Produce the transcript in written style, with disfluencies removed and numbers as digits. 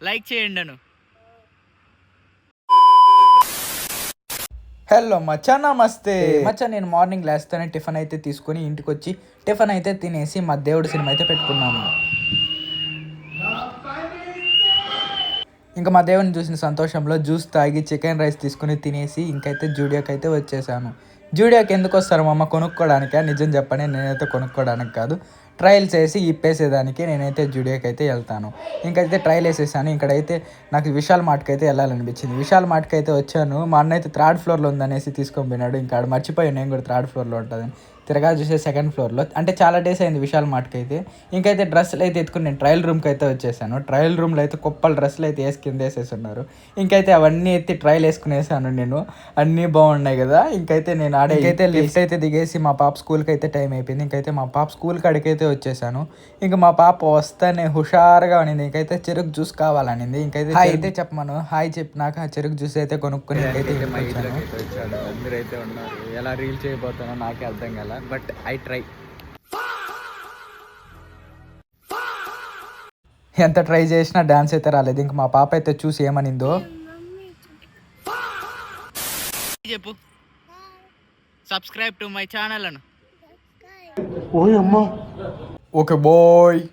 Like చేయండి. Hello మచ్చా, నమస్తే మచ్చా. నేను మార్నింగ్ లేస్తేనే టిఫిన్ అయితే తీసుకొని ఇంటికి వచ్చి టిఫిన్ అయితే తినేసి మా దేవుడి సినిమా అయితే పెట్టుకున్నాను. ఇంకా మా దేవుని చూసిన సంతోషంలో జ్యూస్ తాగి చికెన్ రైస్ తీసుకుని తినేసి ఇంకైతే జూడియోకి అయితే వచ్చేసాను. జూడియోకి ఎందుకు వస్తారు మా అమ్మ? కొనుక్కోవడానికా? నిజం చెప్పండి, నేనైతే కొనుక్కోవడానికి కాదు, ట్రయల్స్ వేసి ఇప్పేసేదానికి నేనైతే జూడియోకి అయితే వెళ్తాను. ఇంకైతే ట్రయల్ వేసేసాను. ఇక్కడైతే నాకు విశాల్ మార్ట్కి అయితే వెళ్ళాలనిపించింది. విశాల్ మార్ట్కి అయితే వచ్చాను. మా అన్న అయితే థర్డ్ ఫ్లోర్లో ఉందనేసి తీసుకొని పోయినాడు. ఇంకా ఆడ మర్చిపోయాను నేను కూడా థర్డ్ ఫ్లోర్లో ఉంటుందని. తిరగా చూసే సెకండ్ ఫ్లోర్లో, అంటే చాలా డేస్ అయింది విశాల్ మార్ట్కి అయితే. ఇంకైతే డ్రెస్సులు అయితే ఎత్తుకుని నేను ట్రయల్ రూమ్కి అయితే వచ్చేసాను. ట్రయల్ రూమ్లో అయితే కుప్పల డ్రెస్సులు అయితే కింద వేసేసి ఉన్నారు. ఇంకైతే అవన్నీ ఎత్తి ట్రయల్ వేసుకునేసాను నేను. అన్నీ బాగున్నాయి కదా. ఇంకైతే నేను ఇంకైతే లిఫ్ట్ అయితే దిగేసి మా పాప స్కూల్కి అయితే టైం అయిపోయింది. ఇంకైతే మా పాప స్కూల్ కాడికైతే వచ్చేసాను. ఇంకా మా పాప వస్తానే హుషారుగా అనింది. ఇంకైతే చెరుకు జ్యూస్ కావాలనింది. ఇంకైతే అయితే చెప్పమను హాయ్ చెప్పినాక ఆ చెరుకు జ్యూస్ అయితే కొనుక్కొని అయితే వచ్చాను. అందరూ అయితే ఉన్నారు. ఎలా రీల్ చేయబోతానో నాకే అర్థం కాల, బట్ ఐ ట్రై. ఎంత ట్రై చేసినా డాన్స్ అయితే రాలేదు. ఇంక మా పాప అయితే చూసి ఏమనిందో చెప్పు, సబ్స్క్రైబ్ టు మై ఛానల్ అను. Okay bye.